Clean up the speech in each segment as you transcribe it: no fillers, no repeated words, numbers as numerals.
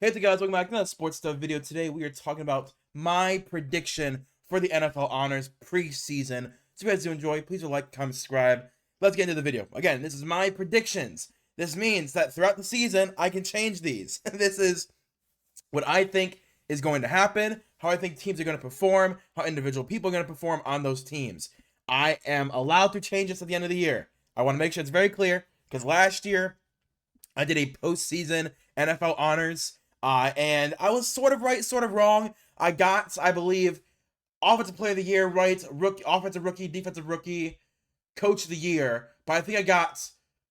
Hey there guys, welcome back to another sports stuff video. Today we are talking about my prediction for the NFL Honors preseason. So if you guys do enjoy, please like, comment, subscribe. Let's get into the video. Again, this is my predictions. This means that throughout the season, I can change these. This is what I think is going to happen, how I think teams are going to perform, how individual people are going to perform on those teams. I am allowed to change this at the end of the year. I want to make sure it's very clear, because last year, I did a postseason NFL Honors, and I was sort of right, sort of wrong. I got, I believe, Offensive Player of the Year right, Offensive Rookie, Defensive Rookie, Coach of the Year, but I think I got,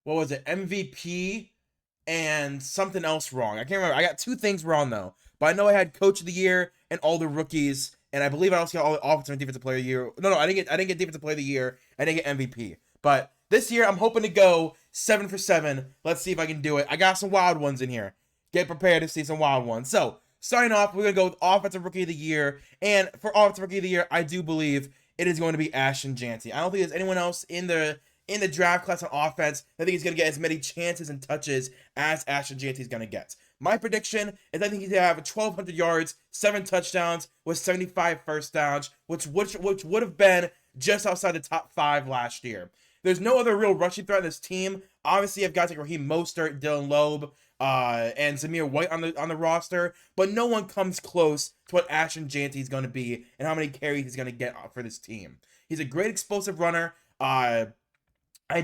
what was it, MVP and something else wrong. I can't remember. I got two things wrong, though, but I know I had Coach of the Year and all the rookies, and I believe I also got all the Offensive and Defensive Player of the Year. No, I didn't get Defensive Player of the Year. I didn't get MVP, but this year, I'm hoping to go 7 for 7. Let's see if I can do it. I got some wild ones in here. Get prepared to see some wild ones. So, starting off, we're going to go with Offensive Rookie of the Year. And for Offensive Rookie of the Year, I do believe it is going to be Ashton Jeanty. I don't think there's anyone else in the draft class on offense that I think he's going to get as many chances and touches as Ashton Jeanty is going to get. My prediction is I think he's going to have 1,200 yards, 7 touchdowns with 75 first downs, which would have been just outside the top 5 last year. There's no other real rushing threat in this team. Obviously, you have guys like Raheem Mostert, Dylan Loeb, and Zamir White on the roster, but no one comes close to what Ashton Jeanty is going to be and how many carries he's going to get for this team. He's a great explosive runner. I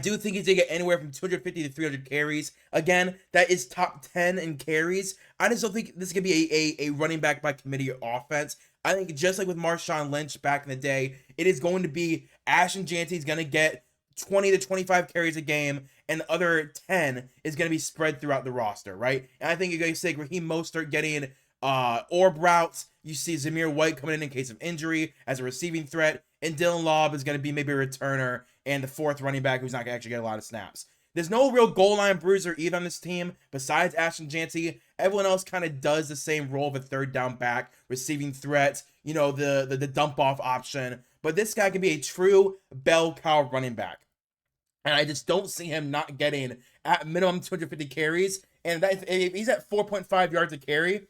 do think he's going to get anywhere from 250 to 300 carries. Again, that is top 10 in carries. I just don't think this is going to be a running back by committee offense. I think just like with Marshawn Lynch back in the day, it is going to be Ashton Jeanty is going to get 20 to 25 carries a game, and the other 10 is going to be spread throughout the roster, right? And I think you're going to see Raheem Mostert getting orb routes. You see Zamir White coming in case of injury as a receiving threat, and Dylan Loeb is going to be maybe a returner and the 4th running back who's not going to actually get a lot of snaps. There's no real goal line bruiser either on this team besides Ashton Jeanty. Everyone else kind of does the same role of a 3rd down back, receiving threat, you know, the dump off option. But this guy can be a true bell cow running back. And I just don't see him not getting at minimum 250 carries. And if he's at 4.5 yards a carry,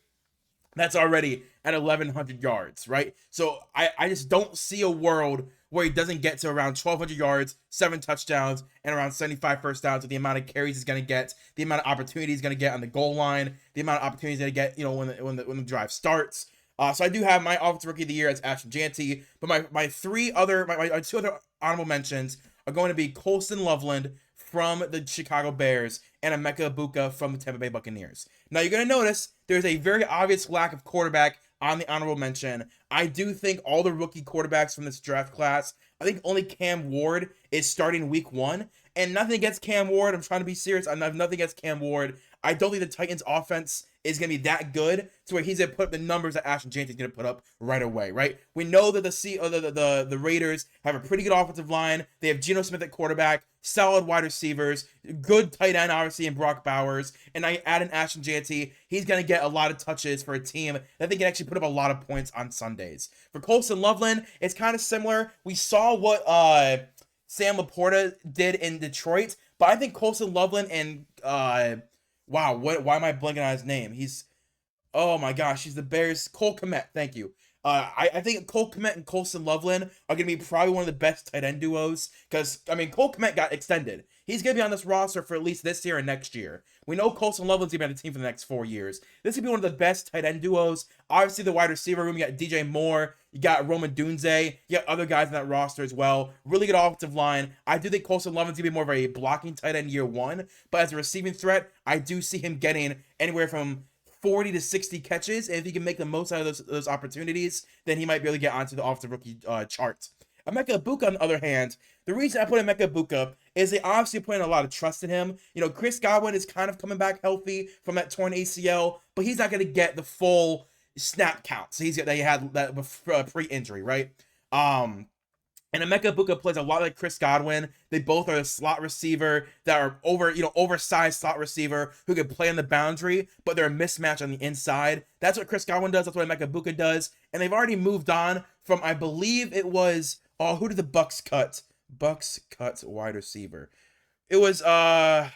that's already at 1,100 yards, right? So I just don't see a world where he doesn't get to around 1,200 yards, 7 touchdowns, and around 75 first downs with the amount of carries he's going to get, the amount of opportunities he's going to get on the goal line, the amount of opportunities he's going to get, you know, when the drive starts. So I do have my Offensive Rookie of the Year as Ashton Jeanty, but my two other honorable mentions are going to be Colston Loveland from the Chicago Bears and Emeka Egbuka from the Tampa Bay Buccaneers. Now you're going to notice there's a very obvious lack of quarterback on the honorable mention. I do think all the rookie quarterbacks from this draft class, I think only Cam Ward is starting week 1. And nothing against Cam Ward. I'm trying to be serious. I have nothing against Cam Ward. I don't think the Titans offense is going to be that good to where he's going to put up the numbers that Ashton Jeanty is going to put up right away, right? We know that the Raiders have a pretty good offensive line. They have Geno Smith at quarterback, solid wide receivers, good tight end, obviously, in Brock Bowers. And I add in Ashton Jeanty, he's going to get a lot of touches for a team that they can actually put up a lot of points on Sundays. For Colston Loveland, it's kind of similar. We saw what Sam Laporta did in Detroit, but I think Colston Loveland and why am I blanking on his name? Oh my gosh, he's the Bears. Cole Kmet, thank you. I think Cole Kmet and Colston Loveland are going to be probably one of the best tight end duos because, I mean, Cole Kmet got extended. He's going to be on this roster for at least this year and next year. We know Colston Loveland's going to be on the team for the next 4 years. This could be one of the best tight end duos. Obviously, the wide receiver room, you got DJ Moore, you got Roman Dunze, you got other guys in that roster as well. Really good offensive line. I do think Colston Loveland's going to be more of a blocking tight end year 1, but as a receiving threat, I do see him getting anywhere from 40 to 60 catches, and if he can make the most out of those opportunities, then he might be able to get onto the Offensive Rookie chart. Emeka Egbuka, on the other hand, the reason I put Emeka Egbuka is they obviously put in a lot of trust in him. You know, Chris Godwin is kind of coming back healthy from that torn ACL, but he's not going to get the full snap count. So he had that pre-injury, right? And Emeka Egbuka plays a lot like Chris Godwin. They both are a slot receiver that are oversized slot receiver who can play on the boundary, but they're a mismatch on the inside. That's what Chris Godwin does. That's what Emeka Egbuka does. And they've already moved on from, I believe it was, who did the Bucks cut? Bucks cut wide receiver. It was, oh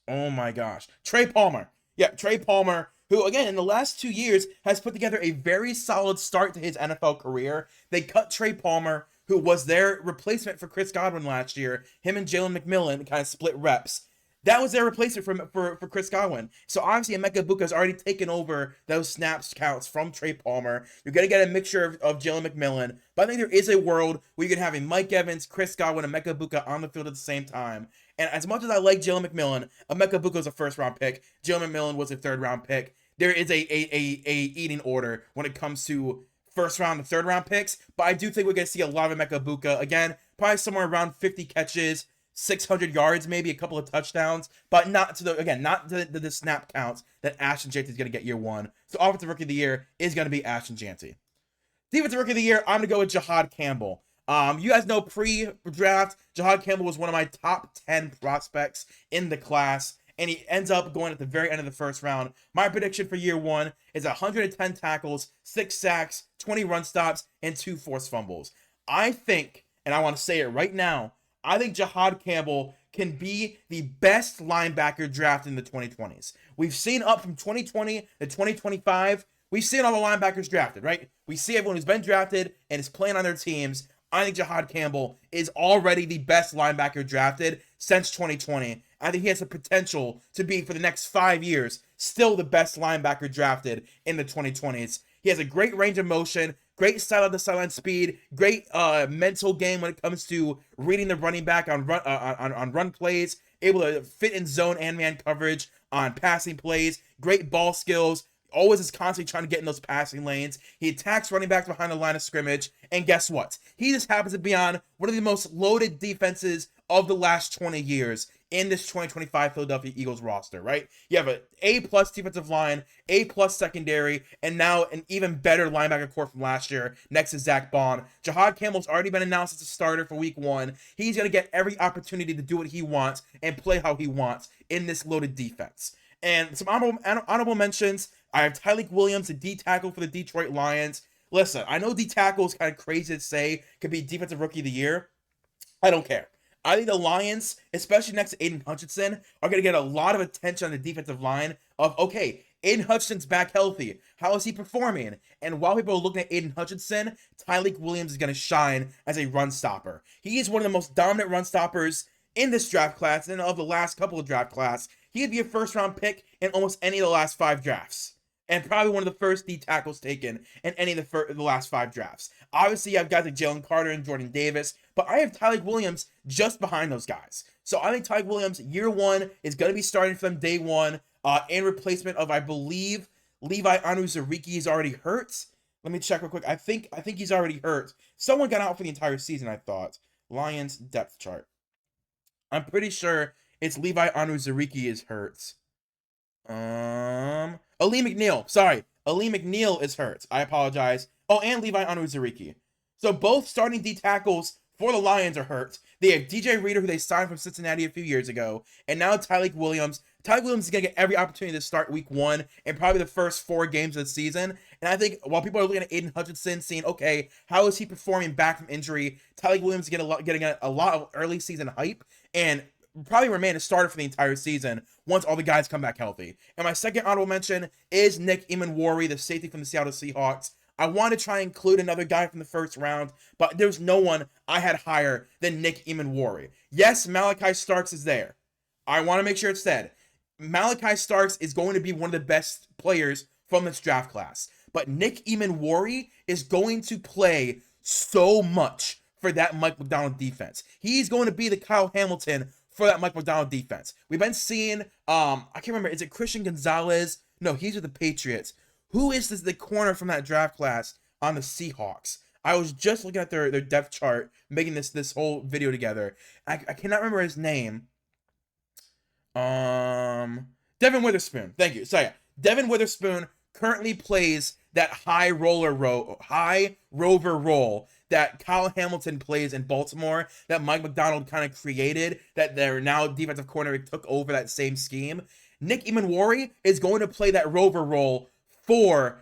my gosh, Trey Palmer. Yeah, Trey Palmer, who again in the last 2 years has put together a very solid start to his NFL career. They cut Trey Palmer, who was their replacement for Chris Godwin last year. Him and Jalen McMillan kind of split reps. That was their replacement for Chris Godwin. So obviously, Emeka Buka has already taken over those snaps counts from Trey Palmer. You're going to get a mixture of Jalen McMillan. But I think there is a world where you can have a Mike Evans, Chris Godwin, and Emeka Buka on the field at the same time. And as much as I like Jalen McMillan, Emeka Buka was a first-round pick. Jalen McMillan was a third-round pick. There is a eating order when it comes to first-round and third-round picks. But I do think we're going to see a lot of Emeka Buka. Again, probably somewhere around 50 catches, 600 yards, maybe a couple of touchdowns, but not to the snap counts that Ashton Jeanty is going to get year one. So offensive rookie of the year is going to be Ashton Jeanty. Defensive rookie of the year, I'm going to go with Jahad Campbell. You guys know pre-draft, Jahad Campbell was one of my top 10 prospects in the class, and he ends up going at the very end of the first round. My prediction for year one is 110 tackles, 6 sacks, 20 run stops, and 2 forced fumbles. I think, and I want to say it right now, I think Jahad Campbell can be the best linebacker drafted in the 2020s. We've seen up from 2020 to 2025, we've seen all the linebackers drafted, right? We see everyone who's been drafted and is playing on their teams. I think Jahad Campbell is already the best linebacker drafted since 2020. I think he has the potential to be, for the next 5 years, still the best linebacker drafted in the 2020s. He has a great range of motion, great sideline-to-sideline speed, great mental game when it comes to reading the running back on run plays, able to fit in zone and man coverage on passing plays, great ball skills, always is constantly trying to get in those passing lanes. He attacks running backs behind the line of scrimmage, and guess what? He just happens to be on one of the most loaded defenses of the last 20 years in this 2025 Philadelphia Eagles roster, right? You have an A-plus defensive line, A-plus secondary, and now an even better linebacker core from last year next to Zach Bond. Jahad Campbell's already been announced as a starter for week one. He's going to get every opportunity to do what he wants and play how he wants in this loaded defense. And some honorable mentions, I have Tyleik Williams, a D tackle for the Detroit Lions. Listen, I know D tackle is kind of crazy to say could be defensive rookie of the year. I don't care. I think the Lions, especially next to Aiden Hutchinson, are going to get a lot of attention on the defensive line of, okay, Aiden Hutchinson's back healthy. How is he performing? And while people are looking at Aiden Hutchinson, Tyleik Williams is going to shine as a run stopper. He is one of the most dominant run stoppers in this draft class and of the last couple of draft class. He'd be a first-round pick in almost any of the last 5 drafts. And probably one of the first D tackles taken in any of the last 5 drafts. Obviously, you have guys like Jalen Carter and Jordan Davis, but I have Tyleik Williams just behind those guys. So I think Tyleik Williams, year one, is going to be starting for them day one in replacement of, I believe, Levi Onwuzurike is already hurt. Let me check real quick. I think he's already hurt. Someone got out for the entire season, I thought. Lions depth chart. I'm pretty sure it's Levi Onwuzurike is hurt. Alim McNeill. Sorry. Alim McNeill is hurt. I apologize. Oh, and Levi Onwuzurike. So both starting D tackles for the Lions are hurt. They have DJ Reader, who they signed from Cincinnati a few years ago, and now Tyleik Williams. Tyleik Williams is going to get every opportunity to start week one and probably the first 4 games of the season. And I think while people are looking at Aiden Hutchinson, seeing, okay, how is he performing back from injury, Tyleik Williams is getting a lot of early season hype and probably remain a starter for the entire season once all the guys come back healthy. And my second honorable mention is Nick Emmanwori, the safety from the Seattle Seahawks. I want to try and include another guy from the first round, but there's no one I had higher than Nick Emmanwori. Yes, Malachi Starks is there. I want to make sure it's said. Malachi Starks is going to be one of the best players from this draft class, but Nick Emmanwori is going to play so much for that Mike Macdonald defense. He's going to be the Kyle Hamilton for that Mike Macdonald defense. We've been seeing, I can't remember, is it Christian Gonzalez? No, he's with the Patriots. Who is the corner from that draft class on the Seahawks? I was just looking at their depth chart, making this whole video together. I cannot remember his name. Devin Witherspoon. Thank you. So yeah, Devin Witherspoon currently plays that high rover role that Kyle Hamilton plays in Baltimore, that Mike Macdonald kind of created, that their now defensive coordinator took over that same scheme. Nick Emmanwori is going to play that rover role for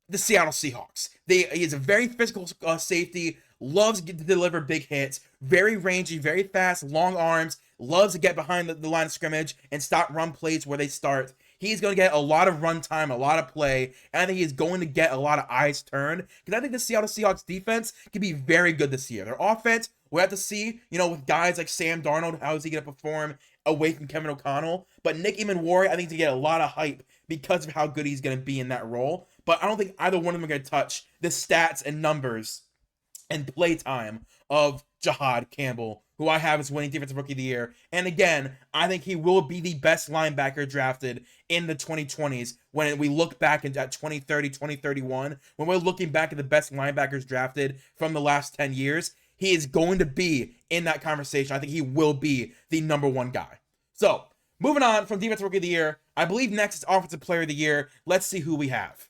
the Seattle Seahawks. He is a very physical safety, loves to deliver big hits, very rangy, very fast, long arms, loves to get behind the line of scrimmage and stop run plays where they start. he's going to get a lot of run time, a lot of play, and I think he's going to get a lot of eyes turned, because I think the Seattle Seahawks defense can be very good this year. Their offense, we have to see, with guys like Sam Darnold, how is he going to perform away from Kevin O'Connell? But Nick Emanwari, I think, to get a lot of hype because of how good he's going to be in that role. But I don't think either one of them are going to touch the stats and numbers and play time of Jihaad Campbell, who I have as winning Defensive Rookie of the Year. And again, I think he will be the best linebacker drafted in the 2020s when we look back at 2030, 2031. When we're looking back at the best linebackers drafted from the last 10 years, he is going to be in that conversation. I think he will be the number one guy. So, moving on from Defensive Rookie of the Year, I believe next is Offensive Player of the Year. Let's see who we have.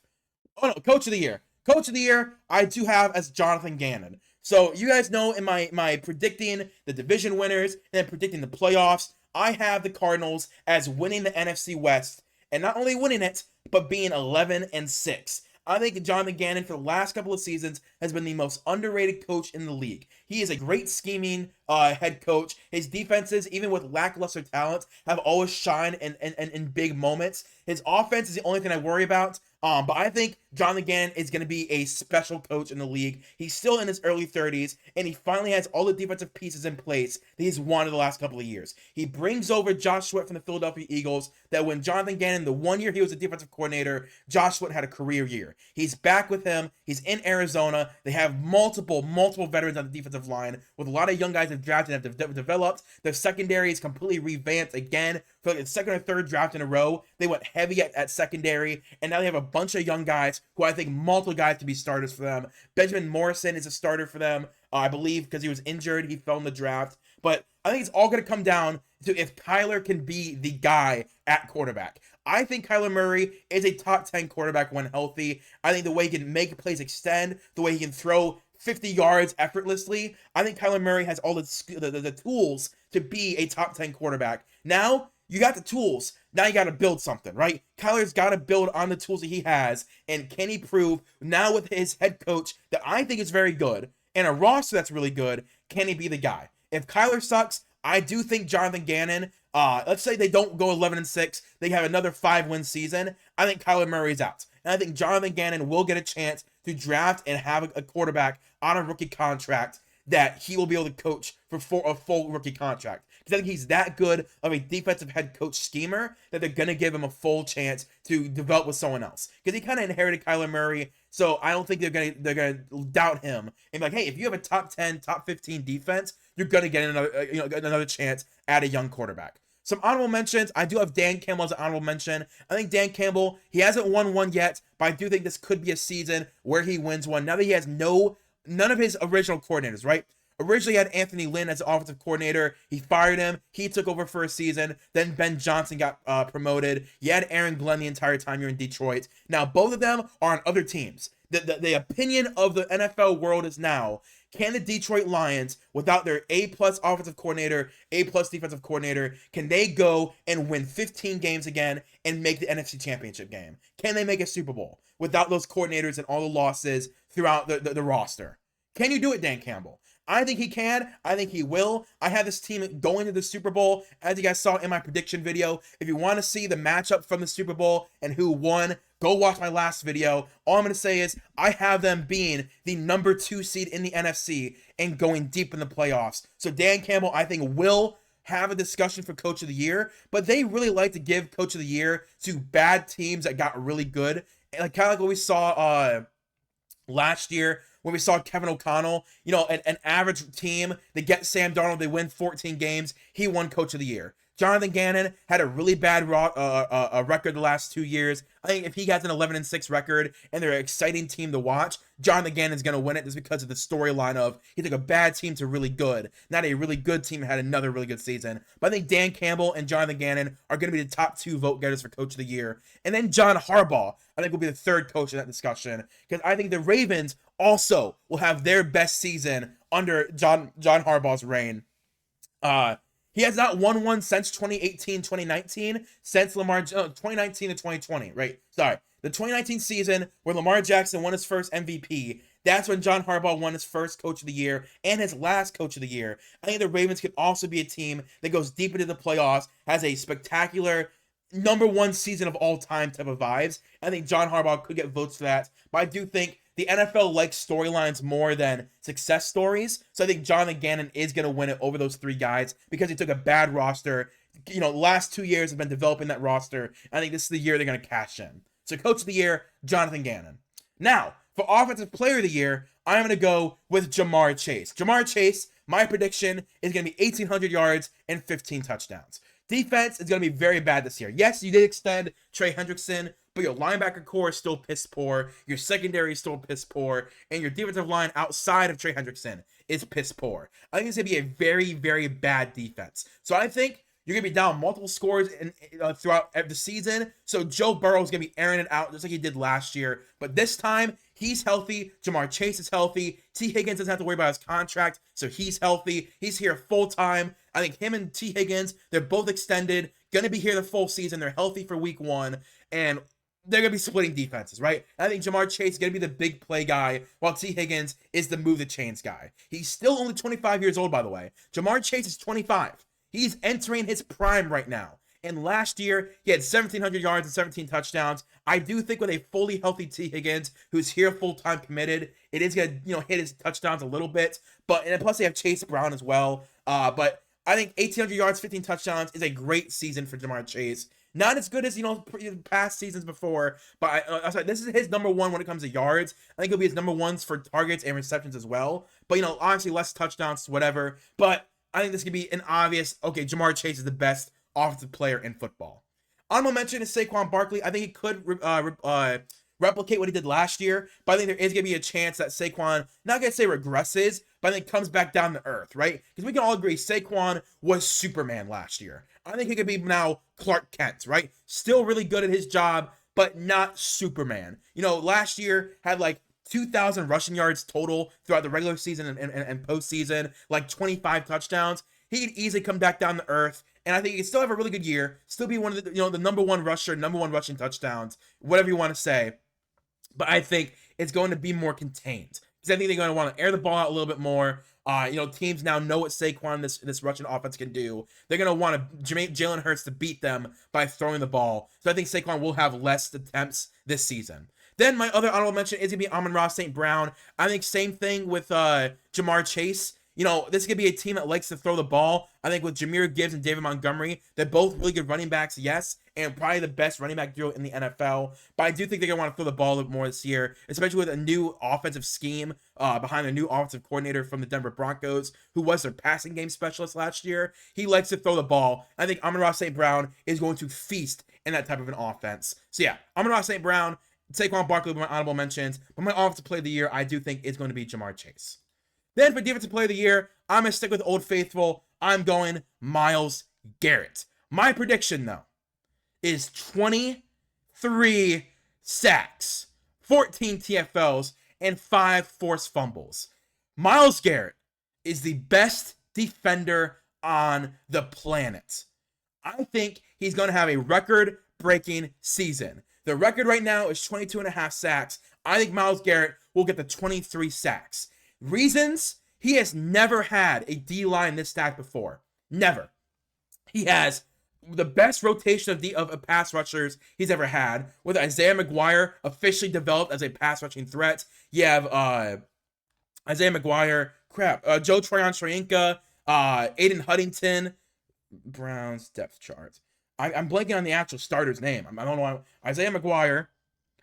Oh no, Coach of the Year. Coach of the Year, I do have as Jonathan Gannon. So you guys know in my predicting the division winners and predicting the playoffs, I have the Cardinals as winning the NFC West, and not only winning it, but being 11-6. I think Jonathan Gannon for the last couple of seasons has been the most underrated coach in the league. He is a great scheming head coach. His defenses, even with lackluster talent, have always shined in big moments. His offense is the only thing I worry about. But I think Jonathan Gannon is going to be a special coach in the league. He's still in his early 30s, and he finally has all the defensive pieces in place that he's wanted the last couple of years. He brings over Josh Sweat from the Philadelphia Eagles, that when Jonathan Gannon, the 1 year he was a defensive coordinator, Josh Sweat had a career year. He's back with him. He's in Arizona. They have multiple veterans on the defensive line, with a lot of young guys that drafted and have developed. Their secondary is completely revamped again. For like the second or third draft in a row, they went heavy at secondary, and now they have a bunch of young guys who I think multiple guys to be starters for them. Benjamin Morrison is a starter for them, I believe, because he was injured. He fell in the draft. But I think it's all going to come down to if Kyler can be the guy at quarterback. I think Kyler Murray is a top 10 quarterback when healthy. I think the way he can make plays extend, the way he can throw 50 yards effortlessly, I think Kyler Murray has all the tools to be a top 10 quarterback. Now, you got the tools. Now you got to build something, right? Kyler's got to build on the tools that he has. And can he prove now with his head coach that I think is very good and a roster that's really good, can he be the guy? If Kyler sucks, I do think Jonathan Gannon, let's say they don't go 11-6, they have another 5-win season, I think Kyler Murray's out. And I think Jonathan Gannon will get a chance to draft and have a quarterback on a rookie contract that he will be able to coach for a full rookie contract. Because I think he's that good of a defensive head coach schemer that they're going to give him a full chance to develop with someone else. Because he kind of inherited Kyler Murray, so I don't think they're gonna doubt him and be like, hey, if you have a top 10, top 15 defense, you're going to get another chance at a young quarterback. Some honorable mentions. I do have Dan Campbell as an honorable mention. I think Dan Campbell, he hasn't won one yet, but I do think this could be a season where he wins one. Now that he has none of his original coordinators, right? Originally, he had Anthony Lynn as offensive coordinator. He fired him. He took over for a season. Then Ben Johnson got promoted. You had Aaron Glenn the entire time you're in Detroit. Now, both of them are on other teams. The opinion of the NFL world is now, can the Detroit Lions, without their A-plus offensive coordinator, A-plus defensive coordinator, can they go and win 15 games again and make the NFC Championship game? Can they make a Super Bowl without those coordinators and all the losses throughout the roster? Can you do it, Dan Campbell? I think he can. I think he will. I have this team going to the Super Bowl, as you guys saw in my prediction video. If you want to see the matchup from the Super Bowl and who won, go watch my last video. All I'm going to say is I have them being the number 2 seed in the NFC and going deep in the playoffs. So Dan Campbell, I think, will have a discussion for Coach of the Year, but they really like to give Coach of the Year to bad teams that got really good. Like kind of like what we saw last year when we saw Kevin O'Connell, an average team, they get Sam Darnold, they win 14 games, he won Coach of the Year. Jonathan Gannon had a really bad record the last 2 years. I think if he has an 11-6 record and they're an exciting team to watch, Jonathan Gannon's going to win it just because of the storyline of he took a bad team to really good, not a really good team that had another really good season. But I think Dan Campbell and Jonathan Gannon are going to be the top 2 vote getters for Coach of the Year. And then John Harbaugh, I think, will be the third coach in that discussion, because I think the Ravens also will have their best season under John Harbaugh's reign. He has not won one since 2018-2019, since 2019 to 2020, right? Sorry. The 2019 season where Lamar Jackson won his first MVP, that's when John Harbaugh won his first Coach of the Year and his last Coach of the Year. I think the Ravens could also be a team that goes deep into the playoffs, has a spectacular #1 season of all time type of vibes. I think John Harbaugh could get votes for that, but I do think the NFL likes storylines more than success stories. So I think Jonathan Gannon is going to win it over those 3 guys because he took a bad roster. You know, the last 2 years have been developing that roster. I think this is the year they're going to cash in. So Coach of the Year, Jonathan Gannon. Now, for Offensive Player of the Year, I'm going to go with Ja'Marr Chase. Ja'Marr Chase, my prediction is going to be 1,800 yards and 15 touchdowns. Defense is going to be very bad this year. Yes, you did extend Trey Hendrickson, but your linebacker core is still piss poor. Your secondary is still piss poor. And your defensive line outside of Trey Hendrickson is piss poor. I think it's going to be a very, very bad defense. So I think you're going to be down multiple scores throughout the season. So Joe Burrow is going to be airing it out just like he did last year. But this time, he's healthy. Ja'Marr Chase is healthy. T. Higgins doesn't have to worry about his contract, so he's healthy. He's here full time. I think him and T. Higgins, they're both extended, going to be here the full season. They're healthy for week 1, and they're going to be splitting defenses, right? And I think Ja'Marr Chase is going to be the big play guy, while T. Higgins is the move the chains guy. He's still only 25 years old, by the way. Ja'Marr Chase is 25. He's entering his prime right now. And last year, he had 1,700 yards and 17 touchdowns. I do think with a fully healthy T. Higgins, who's here full-time committed, it is going to, hit his touchdowns a little bit. And plus they have Chase Brown as well. But I think 1,800 yards, 15 touchdowns is a great season for Ja'Marr Chase. Not as good as, past seasons before, but I'm sorry, this is his #1 when it comes to yards. I think it'll be his #1s for targets and receptions as well. But, obviously less touchdowns, whatever. But I think this could be an obvious, okay, Ja'Marr Chase is the best offensive player in football. Honorable mention is Saquon Barkley. I think he could replicate what he did last year, but I think there is going to be a chance that Saquon, not going to say regresses, but I think comes back down to earth, right? Because we can all agree Saquon was Superman last year. I think he could be now Clark Kent, right? Still really good at his job, but not Superman. Last year had like 2,000 rushing yards total throughout the regular season and postseason, like 25 touchdowns. He could easily come back down to earth, and I think he could still have a really good year, still be one of the, the #1 rusher, #1 rushing touchdowns, whatever you want to say. But I think it's going to be more contained because I think they're going to want to air the ball out a little bit more. Teams now know what Saquon, this rushing offense, can do. They're going to want Jalen Hurts to beat them by throwing the ball. So I think Saquon will have less attempts this season. Then my other honorable mention is going to be Amon-Ra St. Brown. I think same thing with Ja'Marr Chase. This is going to be a team that likes to throw the ball. I think with Jahmyr Gibbs and David Montgomery, they're both really good running backs, yes, and probably the best running back duo in the NFL. But I do think they're going to want to throw the ball a little more this year, especially with a new offensive scheme behind a new offensive coordinator from the Denver Broncos, who was their passing game specialist last year. He likes to throw the ball. I think Amon-Ra St. Brown is going to feast in that type of an offense. So yeah, Amon-Ra St. Brown, Saquon Barkley were my honorable mentions, but my offensive player of the year, I do think is going to be Ja'Marr Chase. Then for Defensive Player of the Year, I'm going to stick with Old Faithful. I'm going Myles Garrett. My prediction, though, is 23 sacks, 14 TFLs, and 5 forced fumbles. Myles Garrett is the best defender on the planet. I think he's going to have a record-breaking season. The record right now is 22.5 sacks. I think Myles Garrett will get the 23 sacks. Reasons: he has never had a D-line this stacked before. Never. He has the best rotation of pass rushers he's ever had, with Isaiah McGuire officially developed as a pass rushing threat. You have Isaiah McGuire, Joe Tryon-Shoyinka, Aiden Huntington, Browns depth chart. I'm blanking on the actual starter's name. I don't know why. Isaiah McGuire,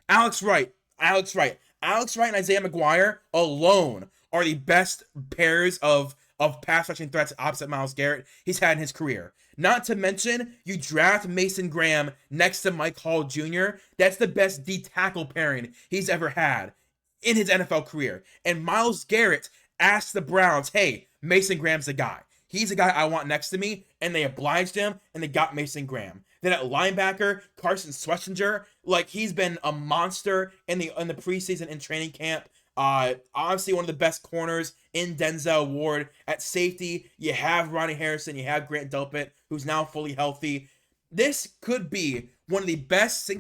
Alex Wright, and Isaiah McGuire alone are the best pairs of pass rushing threats opposite Myles Garrett he's had in his career. Not to mention, you draft Mason Graham next to Mike Hall Jr. That's the best D-tackle pairing he's ever had in his NFL career. And Myles Garrett asked the Browns, hey, Mason Graham's the guy. He's the guy I want next to me, and they obliged him, and they got Mason Graham. Then at linebacker, Carson Schlesinger, he's been a monster in the preseason and training camp. Obviously one of the best corners in Denzel Ward. At safety, you have Ronnie Harrison, you have Grant Delpit, who's now fully healthy. This could be one of the best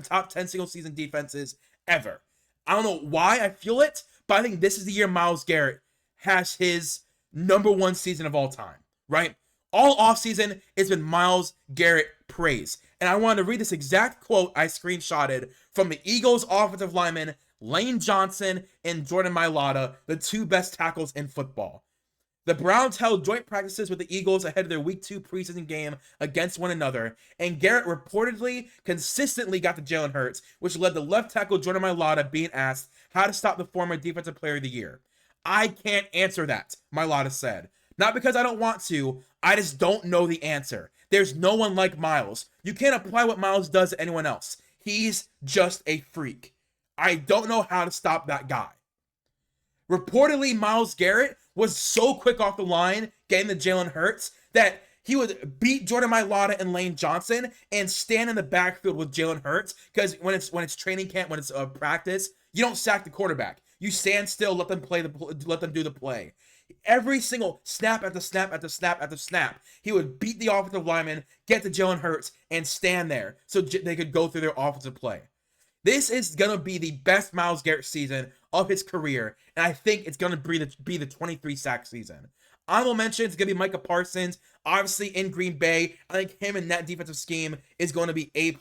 top 10 single season defenses ever. I don't know why I feel it, but I think this is the year Myles Garrett has his #1 season of all time, right? All offseason, it's been Myles Garrett praise. And I wanted to read this exact quote I screenshotted from the Eagles offensive lineman Lane Johnson and Jordan Mailata, the two best tackles in football. The Browns held joint practices with the Eagles ahead of their Week 2 preseason game against one another, and Garrett reportedly consistently got to Jalen Hurts, which led to left tackle Jordan Mailata being asked how to stop the former Defensive Player of the Year. I can't answer that, Mailata said. Not because I don't want to, I just don't know the answer. There's no one like Miles. You can't apply what Miles does to anyone else. He's just a freak. I don't know how to stop that guy. Reportedly, Myles Garrett was so quick off the line getting to Jalen Hurts that he would beat Jordan Mailata and Lane Johnson and stand in the backfield with Jalen Hurts, because when it's training camp, when it's practice, you don't sack the quarterback. You stand still, let them do the play. Every single snap after snap after snap after snap, he would beat the offensive lineman, get to Jalen Hurts, and stand there so they could go through their offensive play. This is going to be the best Myles Garrett season of his career, and I think it's going to be the 23 sack season. Honorable mention is going to be Micah Parsons, obviously in Green Bay. I think him in that defensive scheme is going to be A+.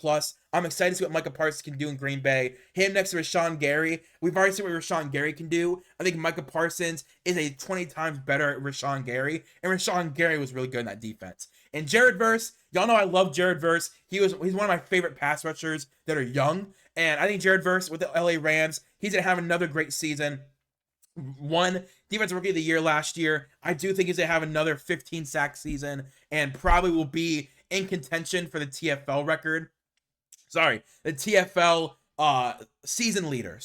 I'm excited to see what Micah Parsons can do in Green Bay. Him next to Rashawn Gary. We've already seen what Rashawn Gary can do. I think Micah Parsons is a 20 times better at Rashawn Gary, and Rashawn Gary was really good in that defense. And Jared Verse, y'all know I love Jared Verse. He's one of my favorite pass rushers that are young, and I think Jared Verse with the LA Rams, he's going to have another great season. Won Defensive Rookie of the Year last year. I do think he's going to have another 15 sack season and probably will be in contention for the TFL record. The TFL season leader,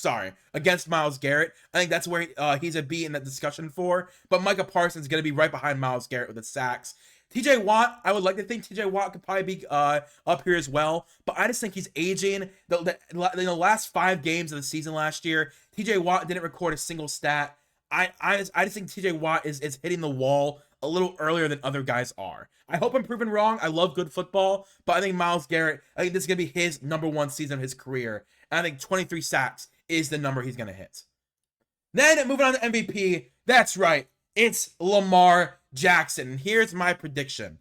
against Myles Garrett. I think that's where he's a B in that discussion for. But Micah Parsons is going to be right behind Myles Garrett with the sacks. TJ Watt, I would like to think TJ Watt could probably be up here as well, but I just think he's aging. In the last 5 games of the season last year, TJ Watt didn't record a single stat. I just think TJ Watt is hitting the wall a little earlier than other guys are. I hope I'm proven wrong. I love good football, but I think Myles Garrett, I think this is going to be his #1 season of his career, and I think 23 sacks is the number he's going to hit. Then moving on to MVP, that's right, it's Lamar Jackson. And here's my prediction.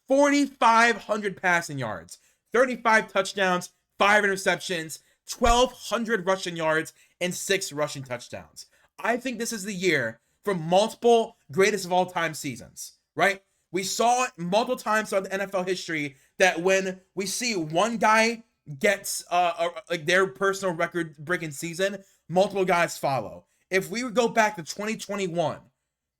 4,500 passing yards, 35 touchdowns, 5 interceptions, 1,200 rushing yards, and 6 rushing touchdowns. I think this is the year for multiple greatest of all time seasons, right? We saw it multiple times throughout the NFL history that when we see one guy gets like their personal record-breaking season, multiple guys follow. If we would go back to 2021,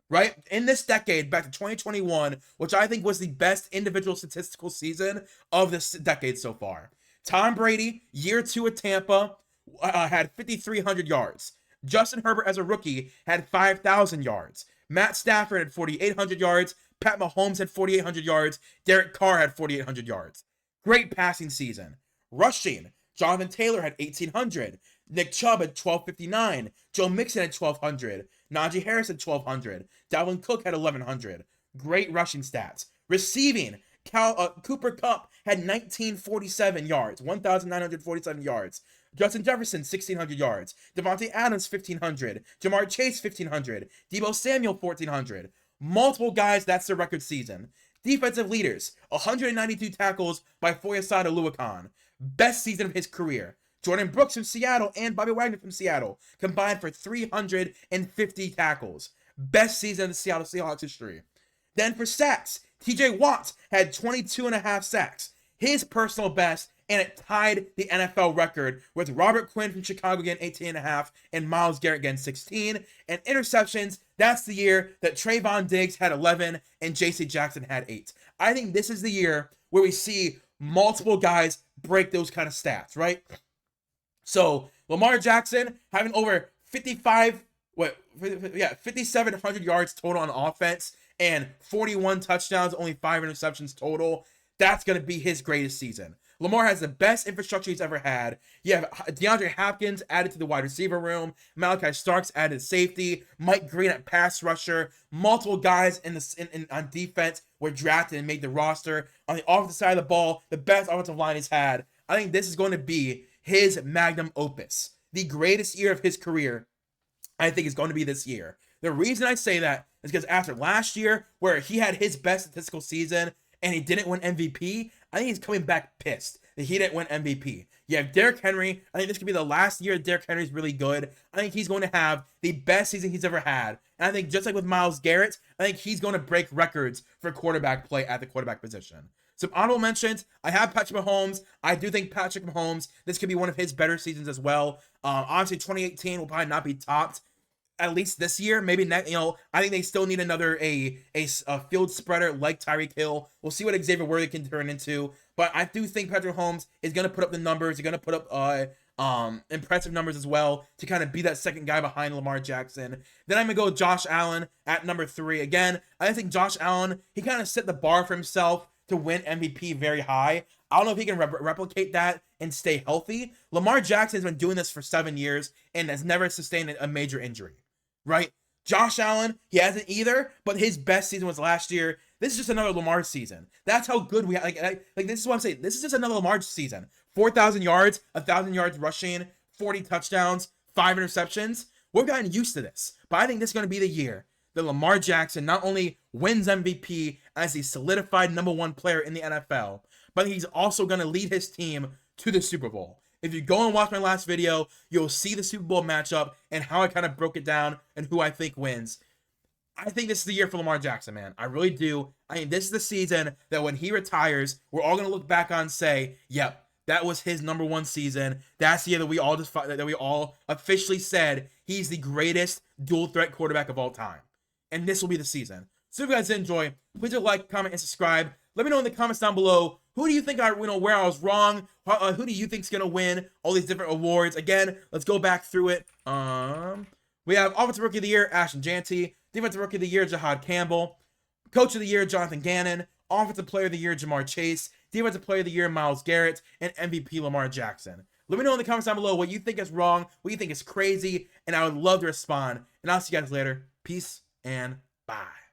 right? In this decade, back to 2021, which I think was the best individual statistical season of this decade so far. Tom Brady, year 2 at Tampa, had 5,300 yards. Justin Herbert, as a rookie, had 5,000 yards. Matt Stafford had 4,800 yards. Pat Mahomes had 4,800 yards. Derek Carr had 4,800 yards. Great passing season. Rushing, Jonathan Taylor had 1,800. Nick Chubb had 1,259. Joe Mixon had 1,200. Najee Harris had 1,200. Dalvin Cook had 1,100. Great rushing stats. Receiving, Cooper Kupp had 1,947 yards. 1,947 yards. Justin Jefferson, 1,600 yards. Devontae Adams, 1,500. Jamar Chase, 1,500. Deebo Samuel, 1,400. Multiple guys, that's their record season. Defensive leaders, 192 tackles by Foyesade Oluokun. Best season of his career. Jordan Brooks from Seattle and Bobby Wagner from Seattle combined for 350 tackles. Best season of the Seattle Seahawks history. Then for sacks, TJ Watt had 22.5 sacks. His personal best, and it tied the NFL record with Robert Quinn from Chicago getting 18.5 and Myles Garrett getting 16. And interceptions, that's the year that Trayvon Diggs had 11 and J.C. Jackson had 8. I think this is the year where we see multiple guys break those kind of stats, right? So Lamar Jackson having over 5,700 yards total on offense and 41 touchdowns, only 5 interceptions total. That's going to be his greatest season. Lamar has the best infrastructure he's ever had. You have DeAndre Hopkins added to the wide receiver room. Malachi Starks added safety. Mike Green at pass rusher. Multiple guys on defense were drafted and made the roster. On the offensive side of the ball, the best offensive line he's had. I think this is going to be his magnum opus. The greatest year of his career, I think, is going to be this year. The reason I say that is because after last year, where he had his best statistical season and he didn't win MVP, I think he's coming back pissed that he didn't win MVP. You have Derrick Henry. I think this could be the last year Derrick Henry's really good. I think he's going to have the best season he's ever had. And I think just like with Myles Garrett, I think he's going to break records for quarterback play at the quarterback position. Some honorable mentions. I have Patrick Mahomes. I do think Patrick Mahomes, this could be one of his better seasons as well. Obviously, 2018 will probably not be topped, at least this year. Maybe next, I think they still need another a field spreader like Tyreek Hill. We'll see what Xavier Worthy can turn into. But I do think Patrick Mahomes is going to put up the numbers. He's going to put up impressive numbers as well to kind of be that second guy behind Lamar Jackson. Then I'm going to go with Josh Allen at number 3. Again, I think Josh Allen, he kind of set the bar for himself to win MVP very high. I don't know if he can replicate that and stay healthy. Lamar Jackson has been doing this for 7 years and has never sustained a major injury, right? Josh Allen, he hasn't either, but his best season was last year. This is just another Lamar season. That's how good we have. Like this is what I'm saying. This is just another Lamar season. 4,000 yards, 1,000 yards rushing, 40 touchdowns, 5 interceptions. We've gotten used to this, but I think this is going to be the year that Lamar Jackson not only wins MVP as a solidified #1 player in the NFL, but he's also going to lead his team to the Super Bowl. If you go and watch my last video, you'll see the Super Bowl matchup and how I kind of broke it down and who I think wins. I think this is the year for Lamar Jackson, man. I really do. I mean, this is the season that when he retires, we're all going to look back on and say, yep, that was his #1 season. That's the year that we all officially said he's the greatest dual threat quarterback of all time. And this will be the season. So if you guys did enjoy, please do like, comment, and subscribe. Let me know in the comments down below, who do you think where I was wrong? Who do you think's gonna win all these different awards? Again, let's go back through it. We have Offensive Rookie of the Year, Ashton Jeanty. Defensive Rookie of the Year, Jahad Campbell. Coach of the Year, Jonathan Gannon. Offensive Player of the Year, Jamar Chase. Defensive Player of the Year, Myles Garrett. And MVP, Lamar Jackson. Let me know in the comments down below what you think is wrong, what you think is crazy, and I would love to respond. And I'll see you guys later. Peace and bye.